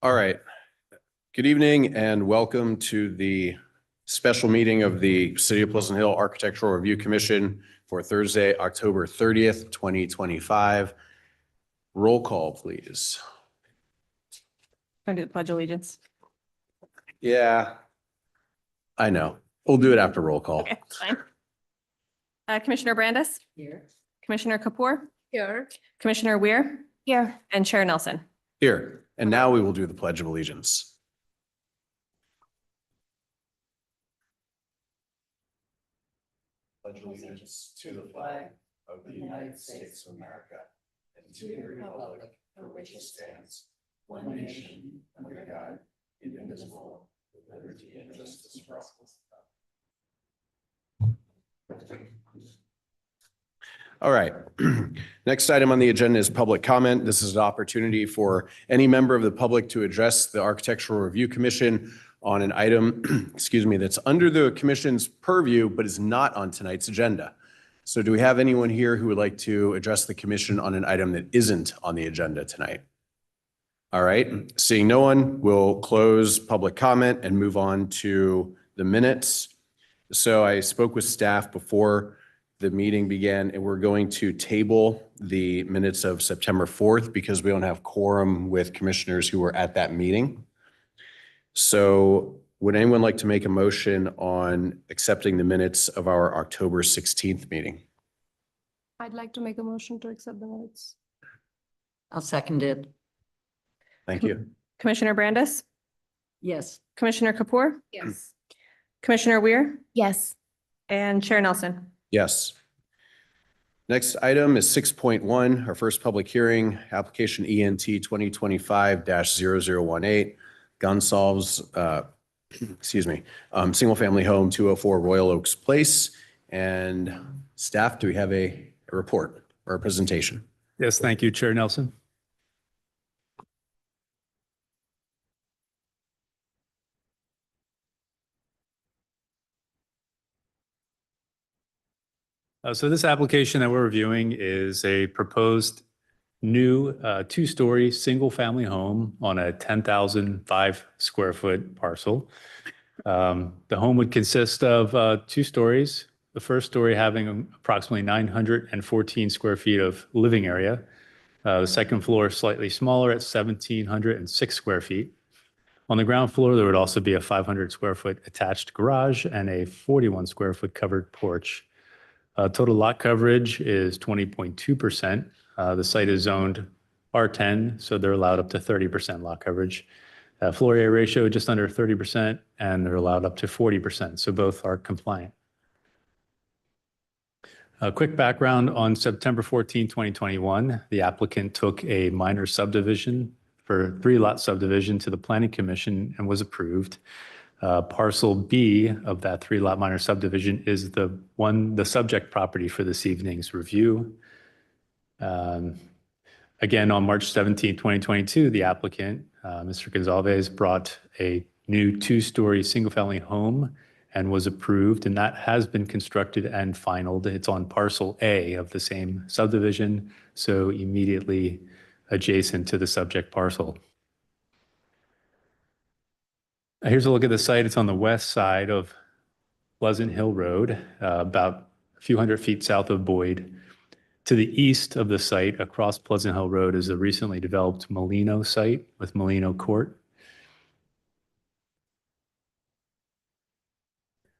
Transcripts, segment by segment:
All right. Good evening and welcome to the special meeting of the City of Pleasant Hill Architectural Review Commission for Thursday, October 30th, 2025. Roll call, please. Can I do the Pledge of Allegiance? Yeah, I know. We'll do it after roll call. Okay, fine. Commissioner Brandis? Here. Commissioner Kapoor? Here. Commissioner Weir? Here. And Chair Nelson. Here, and now we will do the Pledge of Allegiance. Pledge allegiance to the flag of the United States of America and to the republic for which it stands, one nation, under God, indivisible, with liberty and justice for all. All right. Next item on the agenda is public comment. This is an opportunity for any member of the public to address the Architectural Review Commission on an item, excuse me, that's under the commission's purview, but is not on tonight's agenda. So do we have anyone here who would like to address the commission on an item that isn't on the agenda tonight? All right. Seeing no one, we'll close public comment and move on to the minutes. So I spoke with staff before the meeting began, and we're going to table the minutes of September 4th because we don't have quorum with commissioners who were at that meeting. So would anyone like to make a motion on accepting the minutes of our October 16th meeting? I'd like to make a motion to accept the minutes. I'll second it. Thank you. Commissioner Brandis? Yes. Commissioner Kapoor? Yes. Commissioner Weir? Yes. And Chair Nelson. Yes. Next item is 6.1, our first public hearing, application ENT 2025-0018, Gonsalves, single-family home, 204 Royal Oaks Place. And staff, do we have a report or a presentation? Yes, thank you, Chair Nelson. So this application that we're reviewing is a proposed new two-story single-family home on a 10,005 square foot parcel. The home would consist of 2 stories. The first story having approximately 914 square feet of living area. The second floor slightly smaller at 1,706 square feet. On the ground floor, there would also be a 500 square foot attached garage and a 41 square foot covered porch. Total lot coverage is 20.2%. The site is zoned R10, so they're allowed up to 30% lot coverage. Floor area ratio just under 30%, and they're allowed up to 40%, so both are compliant. A quick background: on September 14, 2021, the applicant took a minor subdivision for 3-lot subdivision to the Planning Commission and was approved. Parcel B of that 3-lot minor subdivision is the subject property for this evening's review. Again, on March 17, 2022, the applicant, Mr. Gonsalves, brought a new 2-story single-family home and was approved, and that has been constructed and finalized. It's on parcel A of the same subdivision, so immediately adjacent to the subject parcel. Here's a look at the site. It's on the west side of Pleasant Hill Road, about a few hundred feet south of Boyd. To the east of the site, across Pleasant Hill Road, is a recently developed Molino site with Molino Court.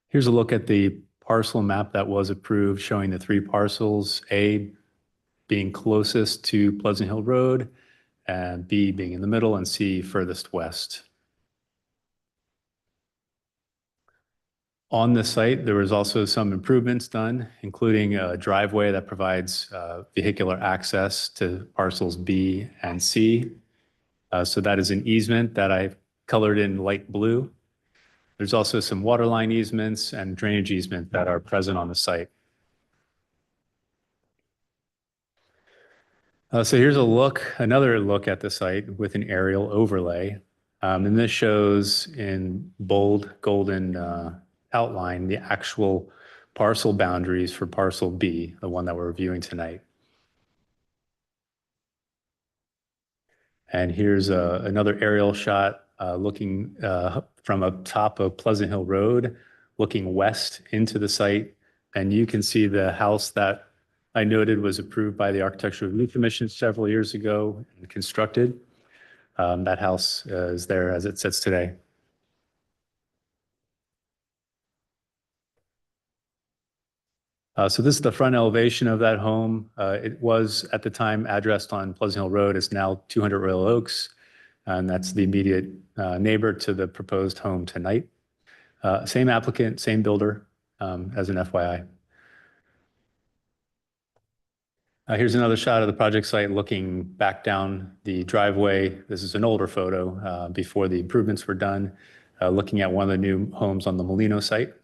Here's a look at the parcel map that was approved, showing the 3 parcels, A being closest to Pleasant Hill Road, and B being in the middle, and C furthest west. On the site, there was also some improvements done, including a driveway that provides vehicular access to parcels B and C. So that is an easement that I colored in light blue. There's also some water line easements and drainage easement that are present on the site. So here's another look at the site with an aerial overlay. And this shows in bold golden outline the actual parcel boundaries for parcel B, the one that we're reviewing tonight. And here's another aerial shot looking from up top of Pleasant Hill Road, looking west into the site. And you can see the house that I noted was approved by the Architectural Review Commission several years ago and constructed. That house is there as it sits today. So this is the front elevation of that home. It was at the time addressed on Pleasant Hill Road. It's now 200 Royal Oaks, and that's the immediate neighbor to the proposed home tonight. Same applicant, same builder, as an FYI. Here's another shot of the project site looking back down the driveway. This is an older photo before the improvements were done, looking at one of the new homes on the Molino site.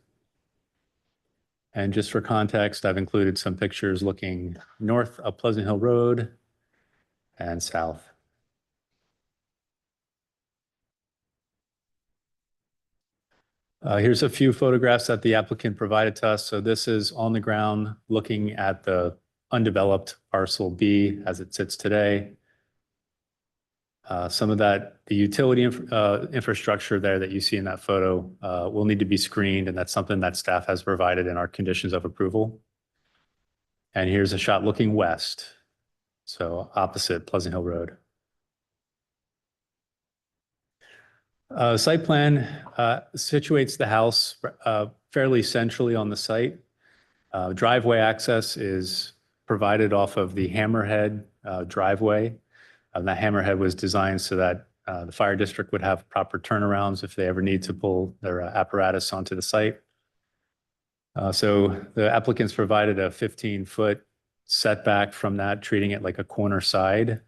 And just for context, I've included some pictures looking north of Pleasant Hill Road and south. Here's a few photographs that the applicant provided to us. So this is on the ground looking at the undeveloped parcel B as it sits today. Some of that, the utility infrastructure there that you see in that photo will need to be screened, and that's something that staff has provided in our conditions of approval. And here's a shot looking west, so opposite Pleasant Hill Road. Site plan situates the house fairly centrally on the site. Driveway access is provided off of the Hammerhead driveway. That Hammerhead was designed so that the fire district would have proper turnarounds if they ever need to pull their apparatus onto the site. So the applicants provided a 15-foot setback from that, treating it like a corner side.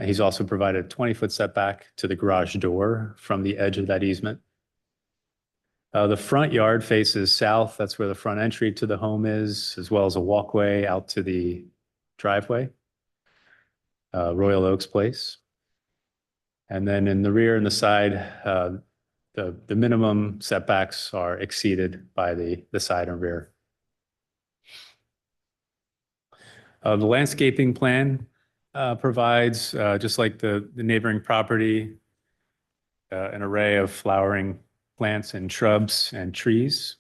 He's also provided a 20-foot setback to the garage door from the edge of that easement. The front yard faces south. That's where the front entry to the home is, as well as a walkway out to the driveway. Royal Oaks Place. And then in the rear and the side, the minimum setbacks are exceeded by the side and rear. The landscaping plan provides, just like the neighboring property, an array of flowering plants and shrubs and trees.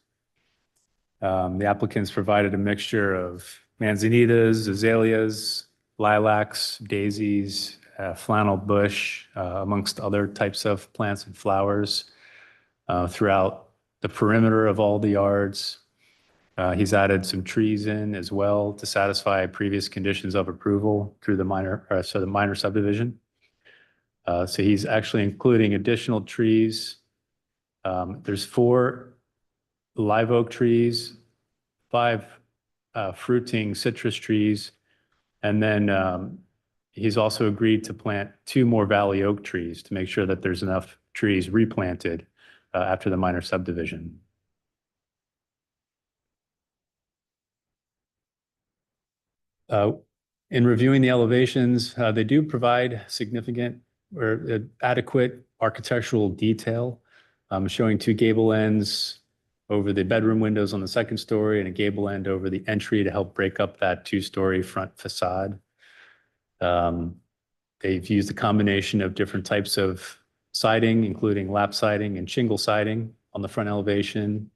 The applicants provided a mixture of manzanitas, azaleas, lilacs, daisies, flannel bush, amongst other types of plants and flowers throughout the perimeter of all the yards. He's added some trees in as well to satisfy previous conditions of approval through the minor subdivision. So he's actually including additional trees. There's 4 live oak trees, 5 fruiting citrus trees, and then he's also agreed to plant 2 more valley oak trees to make sure that there's enough trees replanted after the minor subdivision. In reviewing the elevations, they do provide significant or adequate architectural detail, showing 2 gable ends over the bedroom windows on the 2nd story and a gable end over the entry to help break up that 2-story front facade. They've used a combination of different types of siding, including lap siding and shingle siding on the front elevation,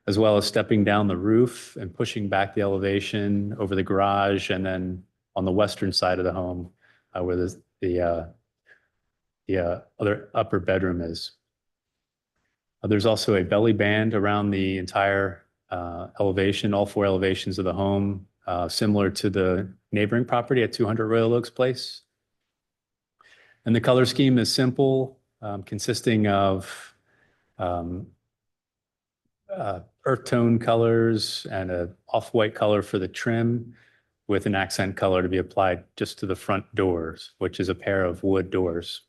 as well as stepping down the roof and pushing back the elevation over the garage, and then on the western side of the home where the other upper bedroom is. There's also a belly band around the entire elevation, all 4 elevations of the home, similar to the neighboring property at 200 Royal Oaks Place. And the color scheme is simple, consisting of earth tone colors and a off-white color for the trim with an accent color to be applied just to the front doors, which is a pair of wood doors.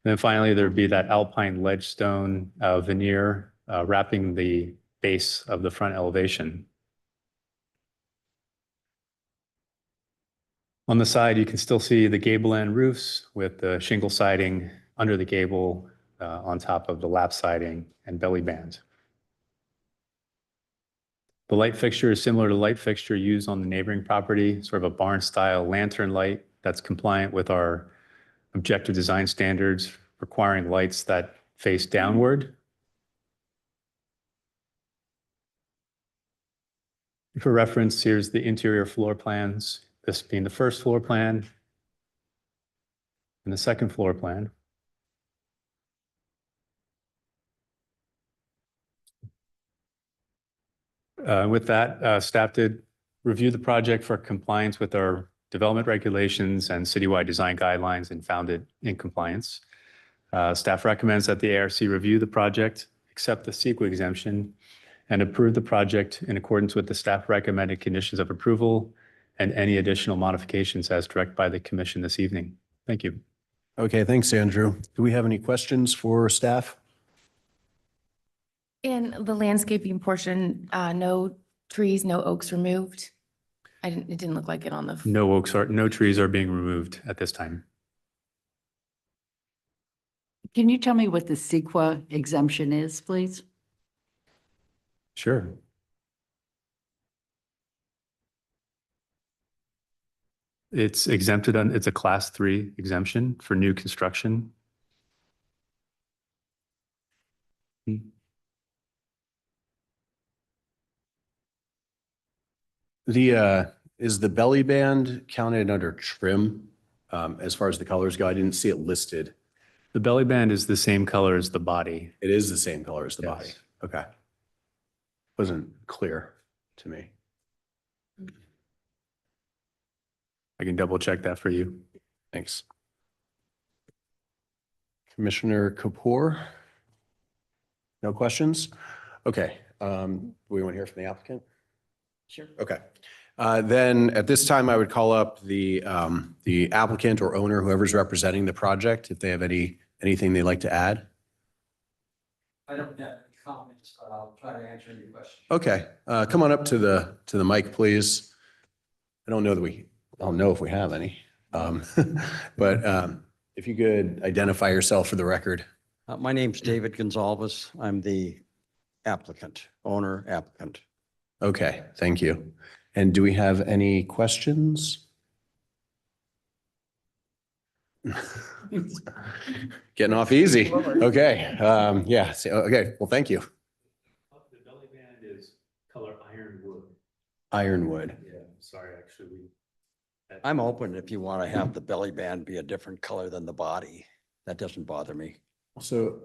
And then finally, there'd be that alpine ledge stone veneer wrapping the base of the front elevation. On the side, you can still see the gable end roofs with the shingle siding under the gable on top of the lap siding and belly band. The light fixture is similar to light fixture used on the neighboring property, sort of a barn-style lantern light that's compliant with our objective design standards, requiring lights that face downward. For reference, here's the interior floor plans, this being the first floor plan and the second floor plan. With that, staff did review the project for compliance with our development regulations and citywide design guidelines and found it in compliance. Staff recommends that the ARC review the project, accept the CEQA exemption, and approve the project in accordance with the staff recommended conditions of approval and any additional modifications as directed by the commission this evening. Thank you. Okay, thanks, Andrew. Do we have any questions for staff? In the landscaping portion, no trees, no oaks removed? It didn't look like it on the, No trees are being removed at this time. Can you tell me what the CEQA exemption is, please? Sure. It's exempted on, it's a class 3 exemption for new construction. Is the belly band counted under trim? As far as the colors go, I didn't see it listed. The belly band is the same color as the body. It is the same color as the body. Yes. Okay. Wasn't clear to me. I can double check that for you. Thanks. Commissioner Kapoor? No questions? Okay. We want to hear from the applicant? Sure. Okay. Then at this time, I would call up the applicant or owner, whoever's representing the project, if they have anything they'd like to add. I don't have any comments, but I'll try to answer any questions. Okay, come on up to the mic, please. I don't know if we have any. But if you could identify yourself for the record. My name's David Gonzalez. I'm the owner applicant. Okay, thank you. And do we have any questions? Getting off easy. Okay, yeah, okay, well, thank you. The belly band is color ironwood. Ironwood. Yeah, sorry, actually. I'm open if you want to have the belly band be a different color than the body. That doesn't bother me. So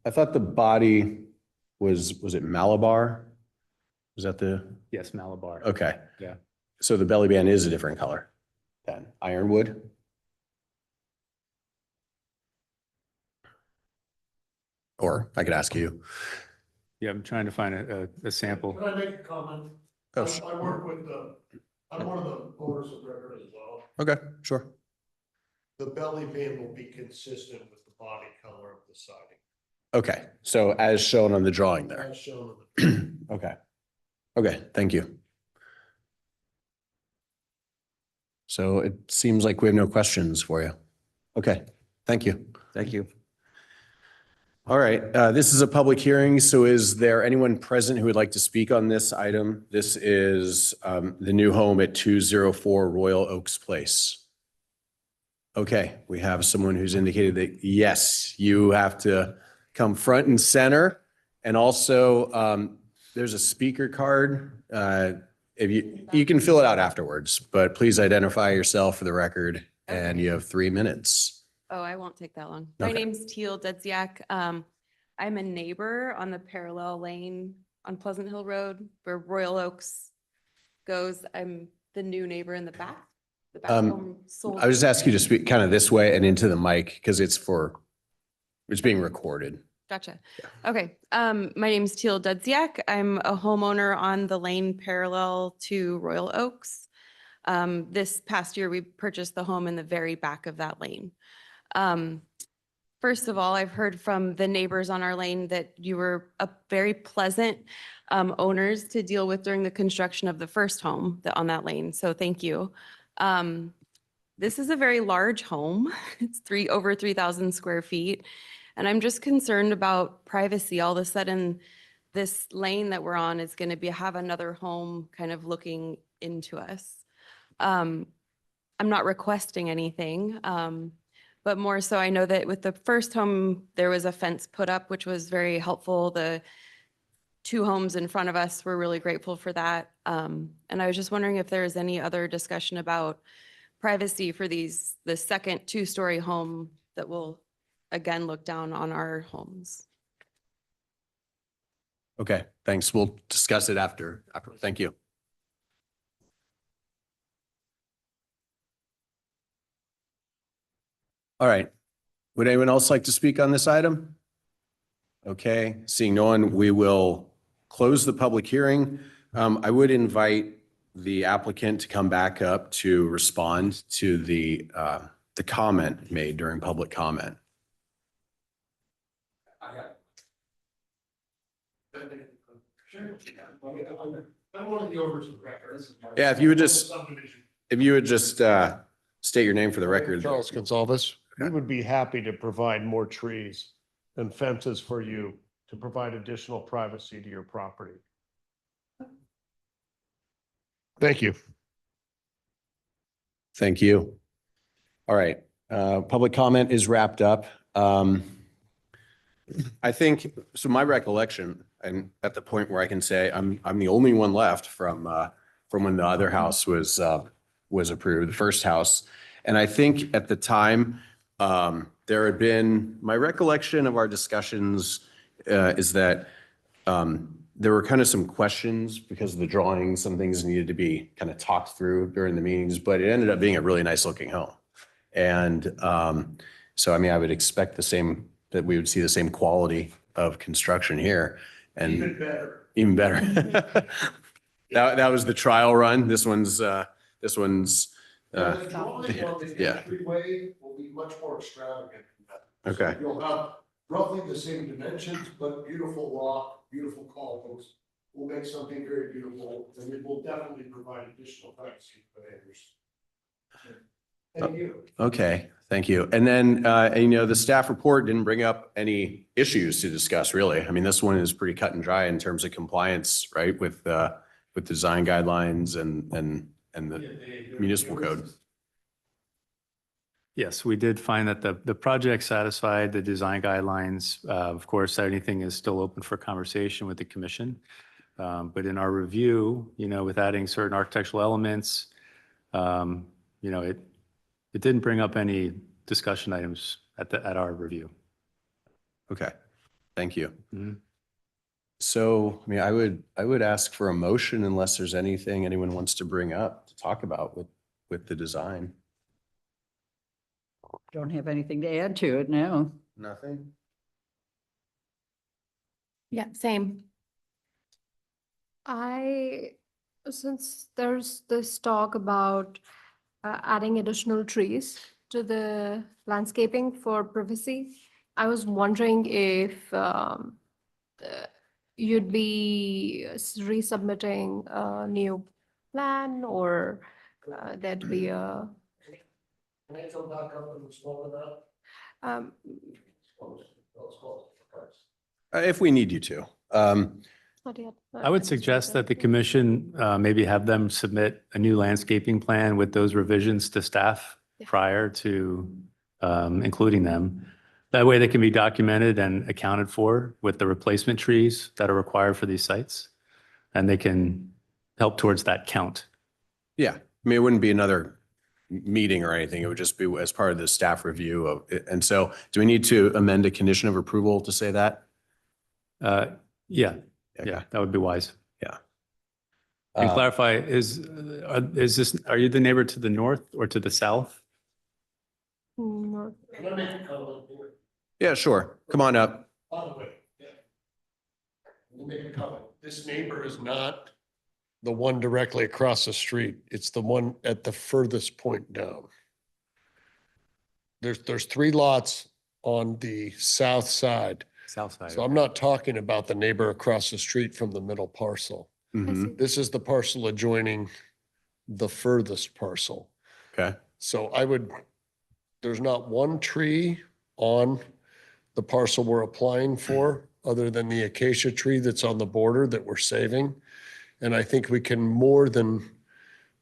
I thought the body was it Malabar? Was that the, Yes, Malabar. okay. Yeah. So the belly band is a different color than ironwood? Or I could ask you. Yeah, I'm trying to find a sample. Can I make a comment? Oh, I work with I'm one of the owners of record as well. okay, sure. The belly band will be consistent with the body color of the siding, Okay, so as shown on the drawing there. as shown on the. Okay. Okay, thank you. So it seems like we have no questions for you. Okay, thank you. Thank you. All right, this is a public hearing, so is there anyone present who would like to speak on this item? This is the new home at 204 Royal Oaks Place. Okay, we have someone who's indicated that, yes, you have to come front and center. And also, there's a speaker card. If you can fill it out afterwards, but please identify yourself for the record, and you have 3 minutes. Oh, I won't take that long. My Okay. name's Teal Dedziak. I'm a neighbor on the parallel lane on Pleasant Hill Road where Royal Oaks goes. I'm the new neighbor in the back. The back home sold. I would just ask you to speak kind of this way and into the mic because it's being recorded. Gotcha. Okay. My name's Teal Dudziak. I'm a homeowner on the lane parallel to Royal Oaks. This past year, we purchased the home in the very back of that lane. First of all, I've heard from the neighbors on our lane that you were a very pleasant owners to deal with during the construction of the first home on that lane. So thank you. This is a very large home. It's over 3,000 square feet. And I'm just concerned about privacy. All of a sudden, this lane that we're on is going to have another home kind of looking into us. I'm not requesting anything, but more so I know that with the first home, there was a fence put up, which was very helpful. The 2 homes in front of us, we're really grateful for that. And I was just wondering if there is any other discussion about privacy for the second 2-story home that will again look down on our homes. Okay, thanks. We'll discuss it after. Thank you. All right. Would anyone else like to speak on this item? Okay, seeing no one, we will close the public hearing. I would invite the applicant to come back up to respond to the comment made during public comment. Yeah, if you would just state your name for the record. Charles Gonzalez. We would be happy to provide more trees and fences for you to provide additional privacy to your property. Thank you. Thank you. All right, public comment is wrapped up. I think, so my recollection, and at the point where I can say I'm the only one left from when the other house was approved, the first house. And I think at the time, there had been, my recollection of our discussions is that there were kind of some questions because of the drawings, some things needed to be kind of talked through during the meetings, but it ended up being a really nice looking home. And so, I mean, I would expect that we would see the same quality of construction here. And Even better. even better. That was the trial run. This one's The drawing on the yeah. entryway will be much more extravagant than that. Okay. So you'll have roughly the same dimensions, but beautiful rock, beautiful columns. We'll make something very beautiful, and it will definitely provide additional privacy for neighbors. Thank you. Okay, thank you. And then, the staff report didn't bring up any issues to discuss, really. I mean, this one is pretty cut and dry in terms of compliance, right, with design guidelines and the municipal code. Yes, we did find that the project satisfied the design guidelines. Of course, anything is still open for conversation with the commission. But in our review, with adding certain architectural elements, it didn't bring up any discussion items at our review. Okay, thank you. Mhm. So, I mean, I would ask for a motion unless there's anything anyone wants to bring up to talk about with the design. Don't have anything to add to it now. Nothing? Yeah, same. Since there's this talk about adding additional trees to the landscaping for privacy, I was wondering if you'd be resubmitting a new plan or there'd be a Can I come back up and respond to that? um, If we need you to. not yet. I would suggest that the commission maybe have them submit a new landscaping plan with those revisions to staff Yeah. prior to including them. That way they can be documented and accounted for with the replacement trees that are required for these sites. And they can help towards that count. Yeah, I mean, it wouldn't be another meeting or anything. It would just be as part of the staff review of it. And so do we need to amend a condition of approval to say that? Yeah, Okay. that would be wise. Yeah. And clarify, are you the neighbor to the north or to the south? North. Can I make a comment here? Yeah, sure. Come on up. By the way, yeah. Let me make a comment. This neighbor is not the one directly across the street. It's the one at the furthest point down. There's 3 lots on the south side. South side. So I'm not talking about the neighbor across the street from the middle parcel. Mhm. This is the parcel adjoining the furthest parcel. Okay. So there's not one tree on the parcel we're applying for, other than the acacia tree that's on the border that we're saving. And I think we can more than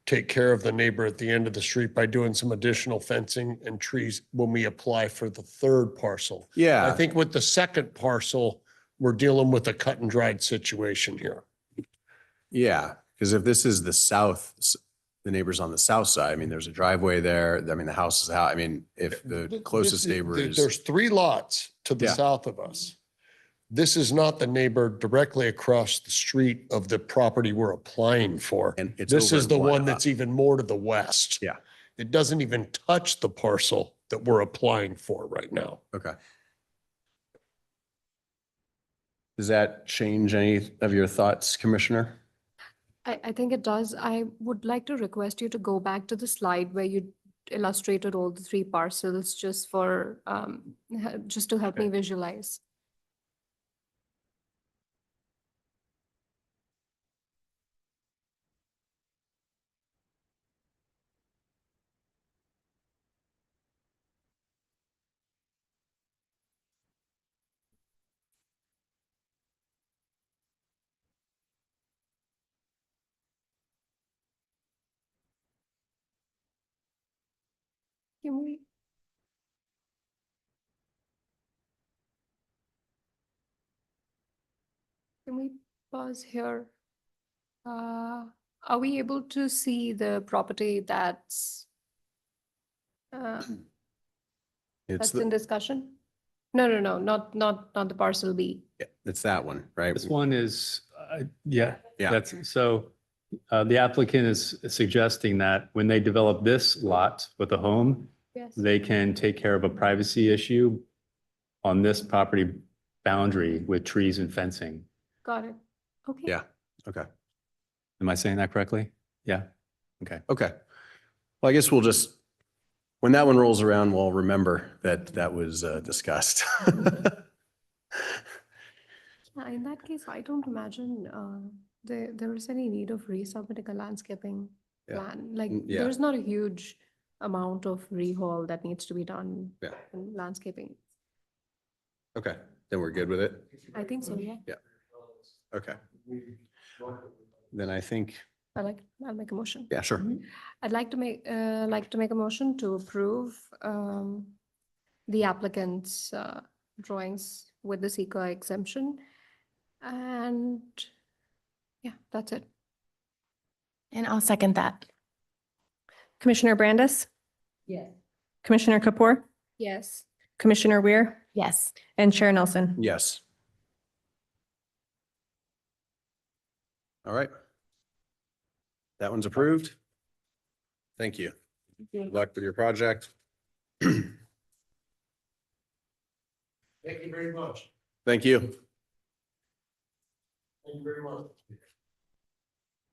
take care of the neighbor at the end of the street by doing some additional fencing and trees when we apply for the 3rd parcel. I Yeah. think with the 2nd parcel, we're dealing with a cut and dried situation here. Yeah. Because if this is the south, the neighbors on the south side, I mean, there's a driveway there. I mean, the house is out. I mean, if the closest neighbor is, There's 3 lots to the Yeah. south of us. This is not the neighbor directly across the street of the property we're applying for. and it's This over is in the one one that's even more to the west. Yeah. It doesn't even touch the parcel that we're applying for right now. Okay. Does that change any of your thoughts, Commissioner? I think it does. I would like to request you to go back to the slide where you illustrated all the 3 parcels just for, just to help me visualize. Can we? Can we pause here? Are we able to see the property that's It's in the, discussion? No, not the parcel B. it's that one, right? This one is, yeah, Yeah. that's, so the applicant is suggesting that when they develop this lot with a home, Yes. they can take care of a privacy issue on this property boundary with trees and fencing. Got it. Okay. Yeah. Okay. Am I saying that correctly? Yeah. Okay. Okay. Well, I guess we'll just, when that one rolls around, we'll remember that that was discussed. Yeah, in that case, I don't imagine there is any need of resubmitting a landscaping Yeah. plan. Like, Yeah. there's not a huge amount of rehaul that needs to be done Yeah. in landscaping. Okay, then we're good with it? I think so, yeah. Okay. Then I think, I'll make a motion. yeah, sure. I'd like to make a motion to approve the applicant's drawings with the seeker exemption. And yeah, that's it. And I'll second that. Commissioner Brandis, Yes. Commissioner Kapoor, Yes. Commissioner Weir, Yes. and Chair Nelson. Yes. All right. That one's approved. Thank you. Good luck with your project. Thank you very much. Thank you. Thank you very much.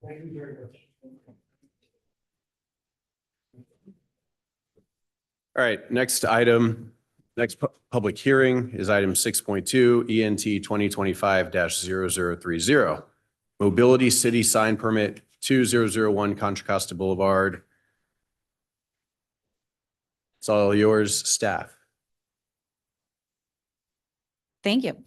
Thank you very much. All right, next item, next public hearing is item 6.2, ENT 2025-0030. Mobility City Sign Permit 2001 Contra Costa Boulevard. It's all yours, staff. Thank you.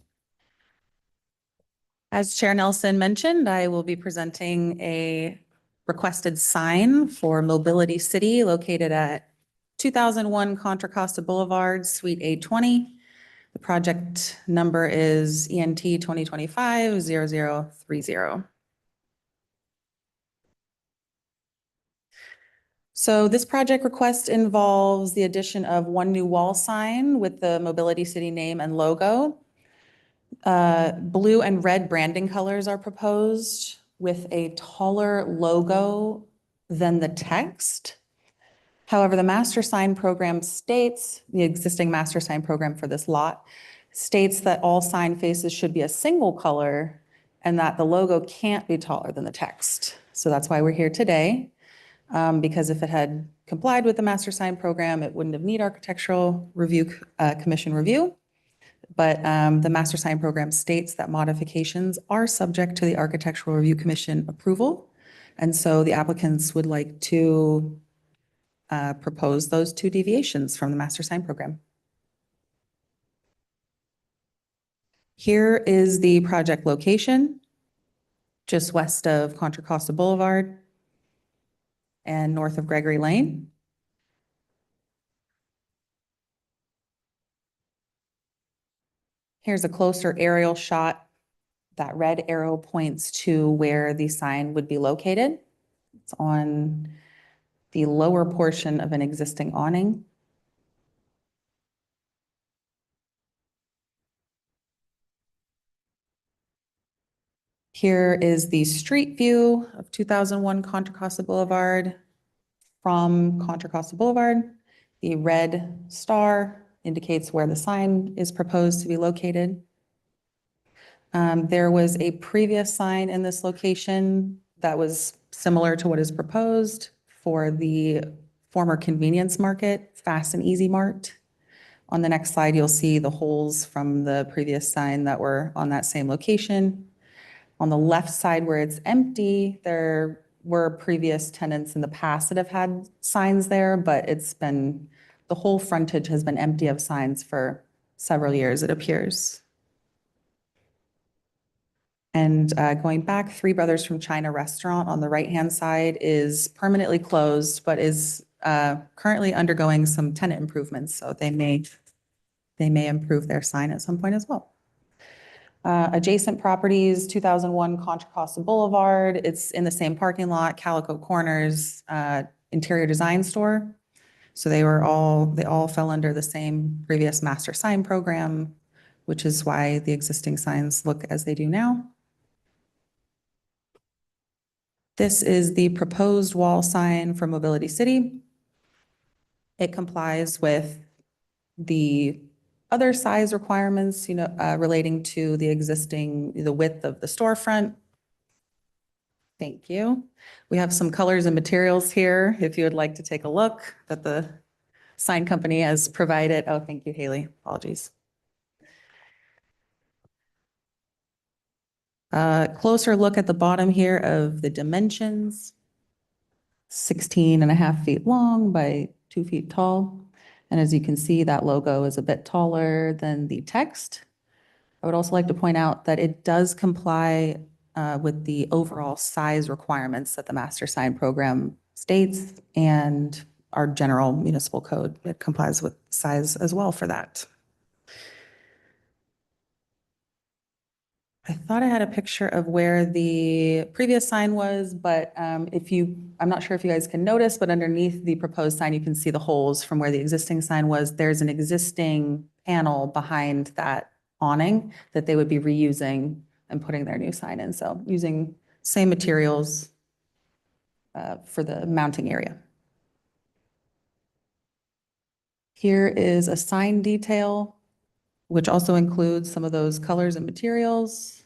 As Chair Nelson mentioned, I will be presenting a requested sign for Mobility City located at 2001 Contra Costa Boulevard, Suite A20. The project number is ENT 2025-0030. So this project request involves the addition of one new wall sign with the Mobility City name and logo. Blue and red branding colors are proposed with a taller logo than the text. However, the master sign program states, the existing master sign program for this lot states that all sign faces should be a single color and that the logo can't be taller than the text. So that's why we're here today. Because if it had complied with the master sign program, it wouldn't have need architectural review, commission review. But the master sign program states that modifications are subject to the architectural review commission approval. And so the applicants would like to propose those 2 deviations from the master sign program. Here is the project location, just west of Contra Costa Boulevard and north of Gregory Lane. Here's a closer aerial shot. That red arrow points to where the sign would be located. It's on the lower portion of an existing awning. Here is the street view of 2001 Contra Costa Boulevard from Contra Costa Boulevard. The red star indicates where the sign is proposed to be located. There was a previous sign in this location that was similar to what is proposed for the former convenience market, Fast and Easy Mart. On the next slide, you'll see the holes from the previous sign that were on that same location. On the left side where it's empty, there were previous tenants in the past that have had signs there, but the whole frontage has been empty of signs for several years, it appears. And going back, Three Brothers from China restaurant on the right-hand side is permanently closed, but is currently undergoing some tenant improvements. So they may improve their sign at some point as well. Adjacent properties, 2001 Contra Costa Boulevard. It's in the same parking lot, Calico Corners interior design store. So they all fell under the same previous master sign program, which is why the existing signs look as they do now. This is the proposed wall sign for Mobility City. It complies with the other size requirements, relating to the width of the storefront. Thank you. We have some colors and materials here if you would like to take a look that the sign company has provided. Oh, thank you, Haley. Apologies. Closer look at the bottom here of the dimensions. 16.5 feet long by 2 feet tall. And as you can see, that logo is a bit taller than the text. I would also like to point out that it does comply with the overall size requirements that the master sign program states and our general municipal code. It complies with size as well for that. I thought I had a picture of where the previous sign was, but I'm not sure if you guys can notice, but underneath the proposed sign, you can see the holes from where the existing sign was. There's an existing panel behind that awning that they would be reusing and putting their new sign in. So using same materials for the mounting area. Here is a sign detail, which also includes some of those colors and materials.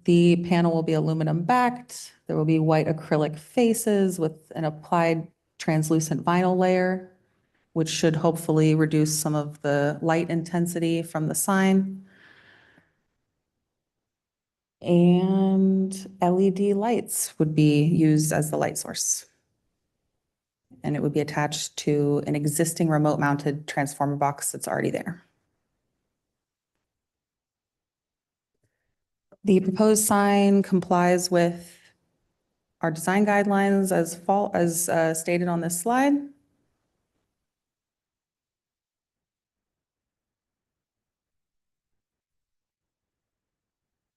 The panel will be aluminum backed. There will be white acrylic faces with an applied translucent vinyl layer, which should hopefully reduce some of the light intensity from the sign. And LED lights would be used as the light source. And it would be attached to an existing remote mounted transformer box that's already there. The proposed sign complies with our design guidelines as stated on this slide.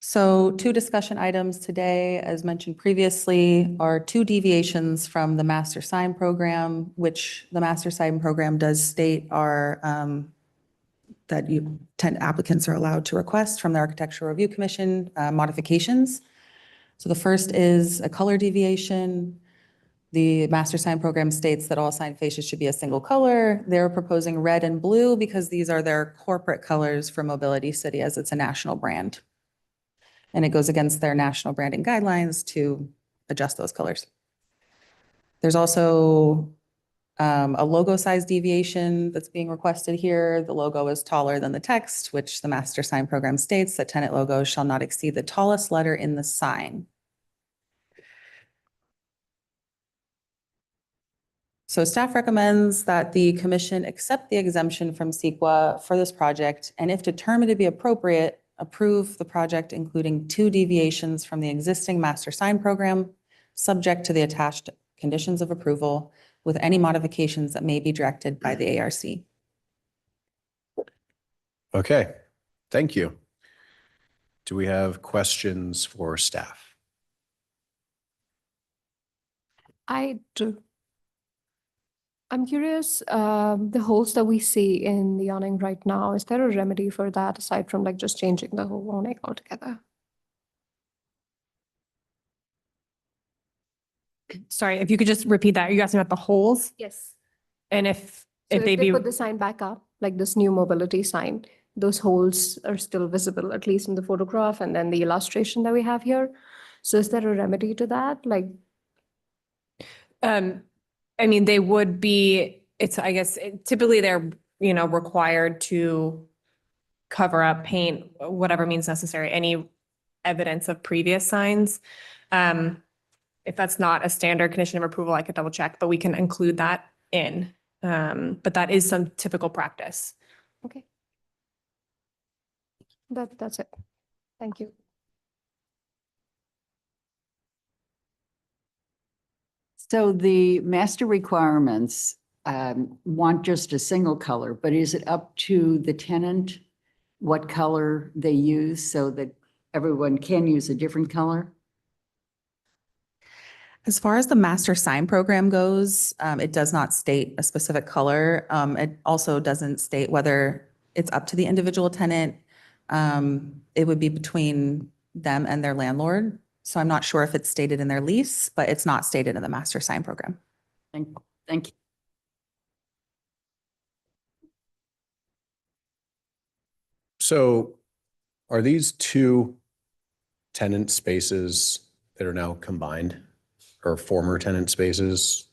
So 2 discussion items today, as mentioned previously, are 2 deviations from the master sign program, which the master sign program does state are that 10 applicants are allowed to request from the Architectural Review Commission modifications. So the first is a color deviation. The master sign program states that all sign fascias should be a single color. They're proposing red and blue because these are their corporate colors for Mobility City as it's a national brand. And it goes against their national branding guidelines to adjust those colors. There's also a logo size deviation that's being requested here. The logo is taller than the text, which the master sign program states that tenant logos shall not exceed the tallest letter in the sign. So staff recommends that the commission accept the exemption from CEQA for this project, and if determined to be appropriate, approve the project including 2 deviations from the existing master sign program, subject to the attached conditions of approval, with any modifications that may be directed by the ARC. Okay, thank you. Do we have questions for staff? I do. I'm curious, the holes that we see in the awning right now, is there a remedy for that aside from like just changing the whole awning altogether? Sorry, if you could just repeat that. Are you asking about the holes? Yes. And So if they they be, put the sign back up, like this new mobility sign, those holes are still visible, at least in the photograph and then the illustration that we have here. So is there a remedy to that? Like, I mean, they would be, I guess, typically they're, required to cover up, paint, whatever means necessary, any evidence of previous signs. If that's not a standard condition of approval, I could double check, but we can include that in. But that is some typical practice. okay. That's it. Thank you. So the master requirements want just a single color, but is it up to the tenant what color they use so that everyone can use a different color? As far as the master sign program goes, it does not state a specific color. It also doesn't state whether it's up to the individual tenant. It would be between them and their landlord. So I'm not sure if it's stated in their lease, but it's not stated in the master sign program. Thank you. So are these 2 tenant spaces that are now combined or former tenant spaces?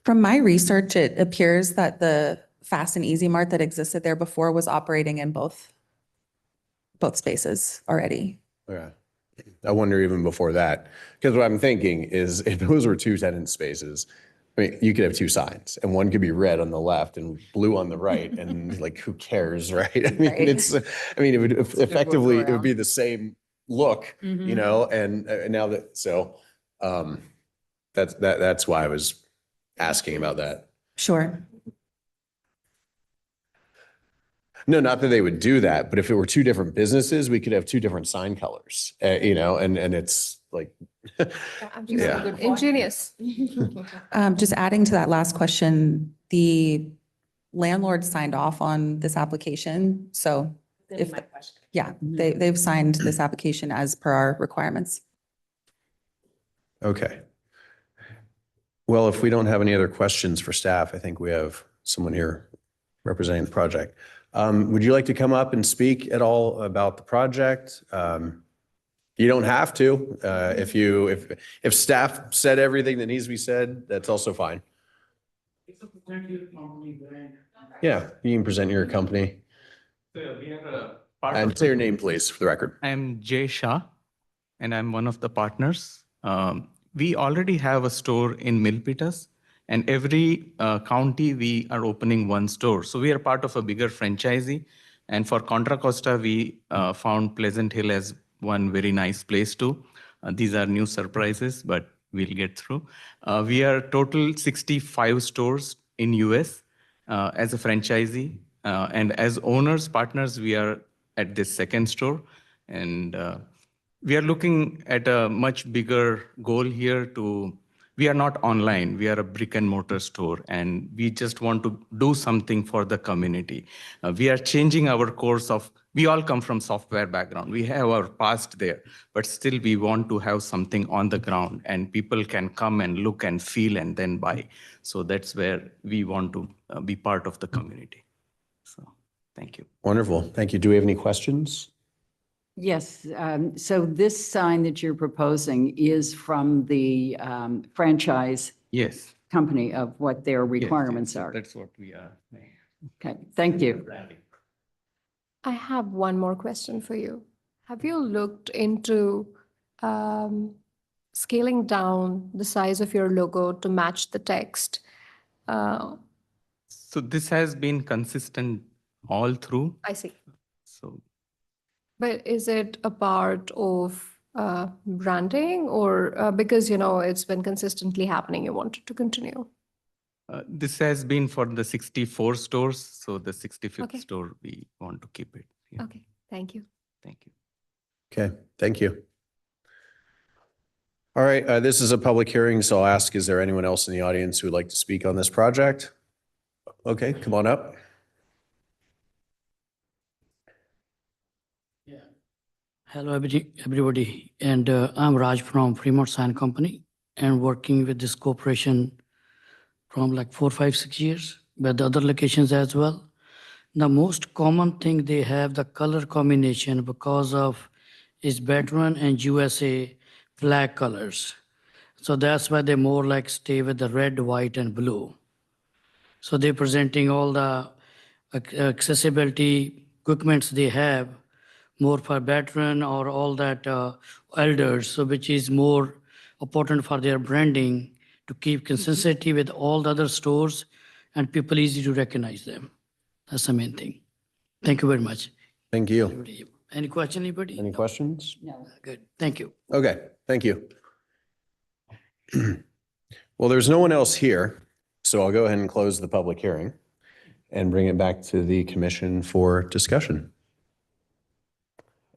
From my research, it appears that the Fast and Easy Mart that existed there before was operating in both spaces already. Yeah. I wonder even before that, because what I'm thinking is if those were 2 tenant spaces, I mean, you could have 2 signs and one could be red on the left and blue on the right and like, who cares, right? I mean, Right. it would effectively, it would be the same look, and now that, so that's why I was asking about that. Sure. No, not that they would do that, but if it were 2 different businesses, we could have 2 different sign colors, and it's like, yeah. Good. Ingenious. Just adding to that last question, the landlord signed off on this application. So if, yeah, they've signed this application as per our requirements. Okay. Well, if we don't have any other questions for staff, I think we have someone here representing the project. Would you like to come up and speak at all about the project? You don't have to. If staff said everything that needs to be said, that's also fine. Yeah, you can present your company. And say your name, please, for the record. I'm Jay Shah, and I'm one of the partners. We already have a store in Milpitas, and every county we are opening 1 store. So we are part of a bigger franchisee. And for Contra Costa, we found Pleasant Hill as one very nice place too. These are new surprises, but we'll get through. We are total 65 stores in US as a franchisee. And as owners, partners, we are at this 2nd store. And we are looking at a much bigger goal here to we are not online. We are a brick and mortar store, and we just want to do something for the community. We are changing our course of, we all come from software background. We have our past there, but still we want to have something on the ground and people can come and look and feel and then buy. So that's where we want to be part of the community. So thank you. Wonderful. Thank you. Do we have any questions? Yes, so this sign that you're proposing is from the franchise Yes. company of what their Yes, requirements yes, are. That's what we are. Okay, thank you. I have one more question for you. Have you looked into scaling down the size of your logo to match the text? So this has been consistent all through. I see. So But is it a part of branding or because, it's been consistently happening, you want it to continue? this has been for the 64 stores. So the 65th Okay. store, we want to keep it. Yeah. Okay, thank you. Thank you. Okay, thank you. All right, this is a public hearing, so I'll ask, is there anyone else in the audience who would like to speak on this project? Okay, come on up. Hello, everybody. And I'm Raj from Fremont Sign Company and working with this corporation from like 4, 5, 6 years, but the other locations as well. The most common thing they have the color combination because of is veteran and USA flag colors. So that's why they more like stay with the red, white, and blue. So they're presenting all the accessibility equipments they have more for veteran or all that elders, so which is more important for their branding to keep consistency with all the other stores and people easy to recognize them. That's the main thing. Thank you very much. Thank you. Everybody. Any question, anybody? Any questions? No. Good, thank you. Okay, thank you. Well, there's no one else here, so I'll go ahead and close the public hearing and bring it back to the commission for discussion.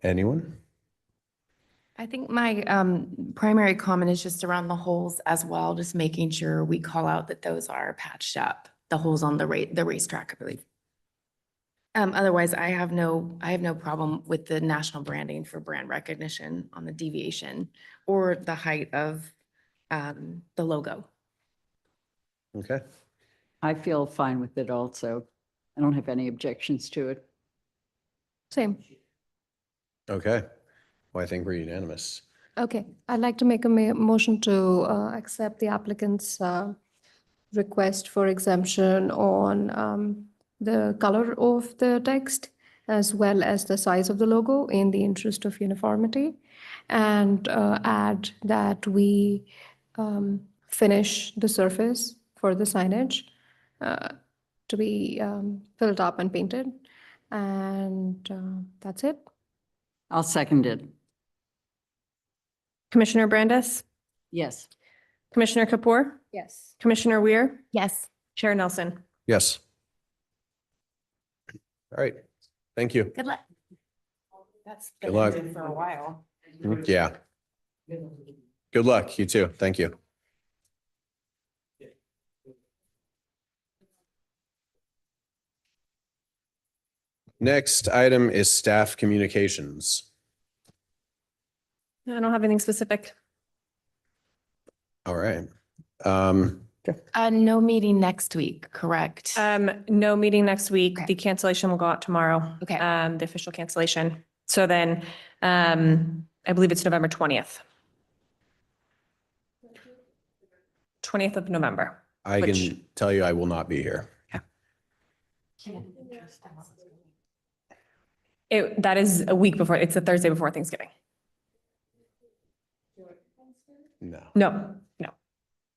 Anyone? I think my primary comment is just around the holes as well, just making sure we call out that those are patched up, the holes on the racetrack, I believe. Otherwise, I have no problem with the national branding for brand recognition on the deviation or the height of the logo. Okay, I feel fine with it also. I don't have any objections to it. Same. okay. Well, I think we're unanimous. Okay, I'd like to make a motion to accept the applicant's request for exemption on the color of the text as well as the size of the logo in the interest of uniformity, and add that we finish the surface for the signage to be filled up and painted. And that's it. I'll second it. Commissioner Brandis, Yes. Commissioner Kapoor, Yes. Commissioner Weir, Yes. Chair Nelson. Yes. All right, thank you. Good luck. That's Good luck. been for a while. Yeah. Good luck, you too. Thank you. Next item is staff communications. I don't have anything specific. All right. No meeting next week, correct? No meeting next week. Okay. The cancellation will go out tomorrow. Okay. The official cancellation. So then, I believe it's November 20th. 20th of November. I Which- can tell you I will not be here. That is a week before, it's the Thursday before Thanksgiving. No. No, no.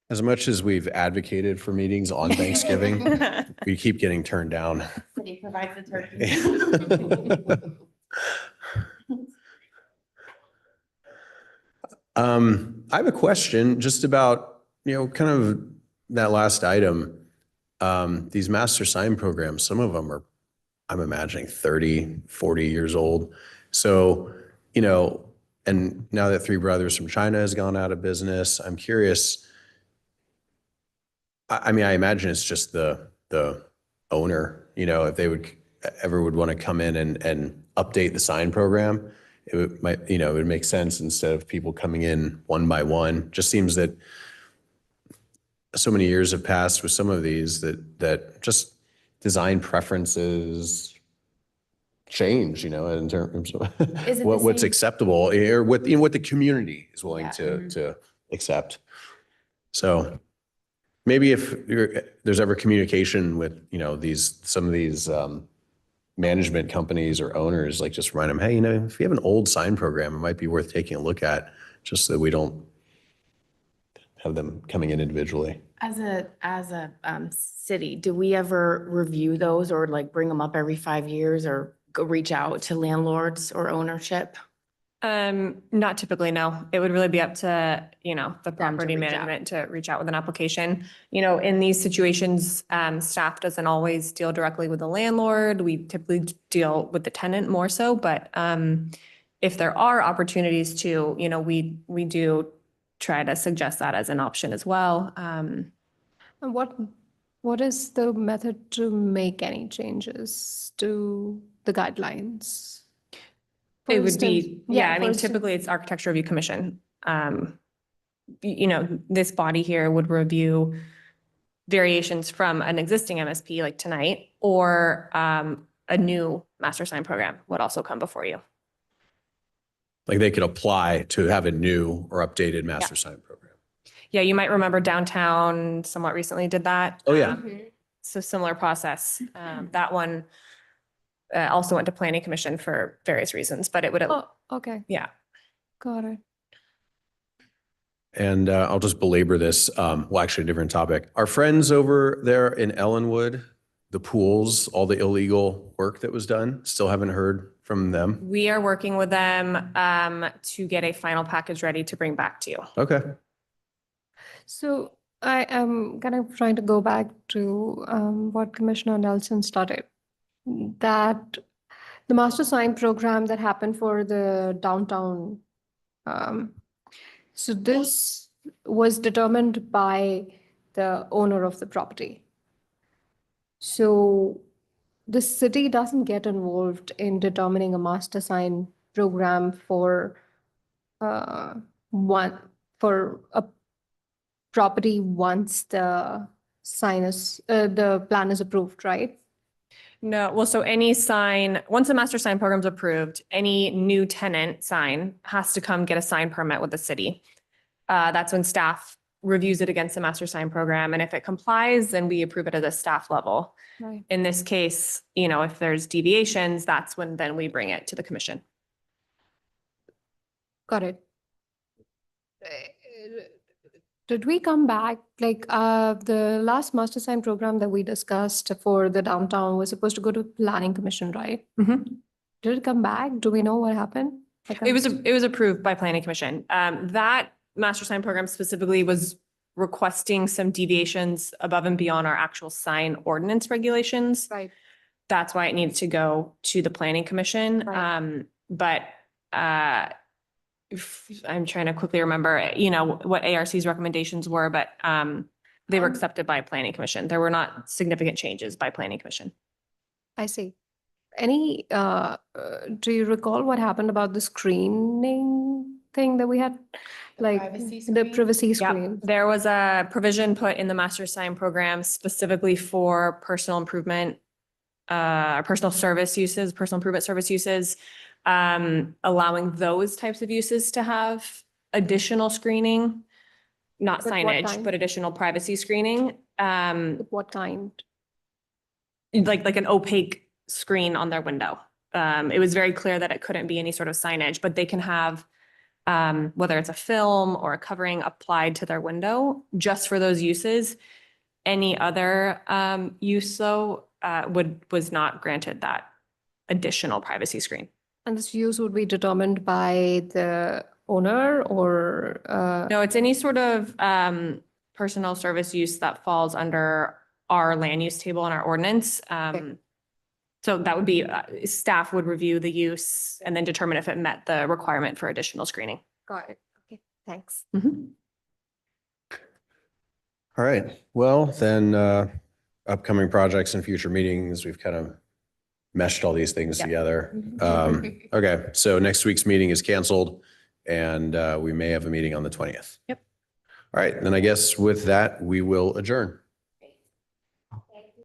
As much as we've advocated for meetings on Thanksgiving, we keep getting turned down. City provides the turkey. I have a question just about, kind of that last item. These master sign programs, some of them are, I'm imagining 30, 40 years old. So, and now that Three Brothers from China has gone out of business, I'm curious, I mean, I imagine it's just the owner, you know, if they would want to come in and update the sign program, it would make sense instead of people coming in one by one. Just seems that so many years have passed with some of these that just design preferences change, you know, in terms of Is it the what's same- acceptable or what the community is willing Yeah. to accept. So maybe if there's ever communication with, you know, some of these management companies or owners, like just remind them, hey, you know, if you have an old sign program, it might be worth taking a look at, just so that we don't have them coming in individually. As a city, do we ever review those or like bring them up every 5 years or go reach out to landlords or ownership? Not typically, no. It would really be up to, you know, the to property reach out. management to reach out with an application. You know, in these situations, staff doesn't always deal directly with the landlord. We typically deal with the tenant more so, but if there are opportunities to, you know, we do try to suggest that as an option as well. And what is the method to make any changes to the guidelines? For It would instance- be, yeah, I for mean, instance- typically it's Architecture Review Commission. You know, this body here would review variations from an existing MSP like tonight, or a new master sign program would also come before you. Like they could apply to have a new or updated master sign program. Yeah, you might remember downtown somewhat recently did that. Oh, yeah. So similar process. That one also went to Planning Commission for various reasons, but it would, Oh, okay, yeah. got it. And I'll just belabor this, well, actually a different topic. Our friends over there in Ellenwood, the pools, all the illegal work that was done, still haven't heard from them. We are working with them to get a final package ready to bring back to you. Okay. So I am kind of trying to go back to what Commissioner Nelson started. That the master sign program that happened for the downtown. So this was determined by the owner of the property. So the city doesn't get involved in determining a master sign program for a property once the the plan is approved, right? No, well, so any sign, once a master sign program is approved, any new tenant sign has to come get a sign permit with the city. That's when staff reviews it against the master sign program. And if it complies, then we approve it at a staff level. Right. In this case, you know, if there's deviations, that's when then we bring it to the commission. Got it. Did we come back, like, the last master sign program that we discussed for the downtown was supposed to go to planning commission, right? Did it come back? Do we know what happened? Like, It was approved by planning commission. That master sign program specifically was requesting some deviations above and beyond our actual sign ordinance regulations. Right. That's why it needed to go to the planning commission. Right. But I'm trying to quickly remember, you know, what ARC's recommendations were, but they were accepted by planning commission. There were not significant changes by planning commission. I see. Any, do you recall what happened about the screening thing that we had? Like, privacy the screen? privacy Yep. screen? There was a provision put in the master sign program specifically for personal improvement, personal service uses, personal improvement service uses, allowing those types of uses to have additional screening, not But what signage, kind? but additional privacy screening, What kind? like an opaque screen on their window. It was very clear that it couldn't be any sort of signage, but they can have whether it's a film or a covering applied to their window just for those uses. Any other use though was not granted that additional privacy screen. And this use would be determined by the owner or? No, it's any sort of personal service use that falls under our land use table in our ordinance. So that would be, staff would review the use and then determine if it met the requirement for additional screening. Got it. Okay, thanks. All right, well, then, upcoming projects and future meetings, we've kind of meshed all these things Yeah. together. Okay, so next week's meeting is canceled and we may have a meeting on the 20th. Yep. All right, then I guess with that, we will adjourn.